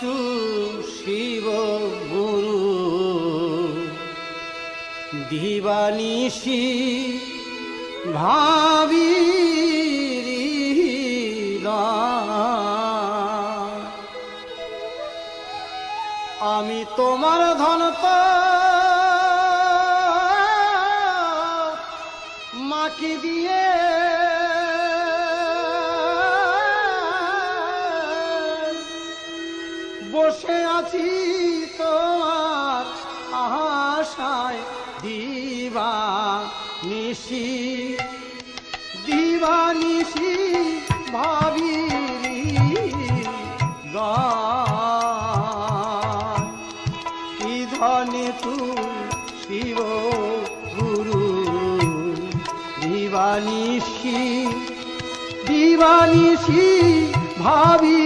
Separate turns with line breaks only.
তু শিব গুরু দিবানিশি ভাবি আমি তোমার ধন তো মাকে দিয়ে বসে আছি তোমার আশায় দিবানিশি দিবানিশি ভাবি কি ধনে তু শিব গুরু দিবানিশি দিবানিশি ভাবি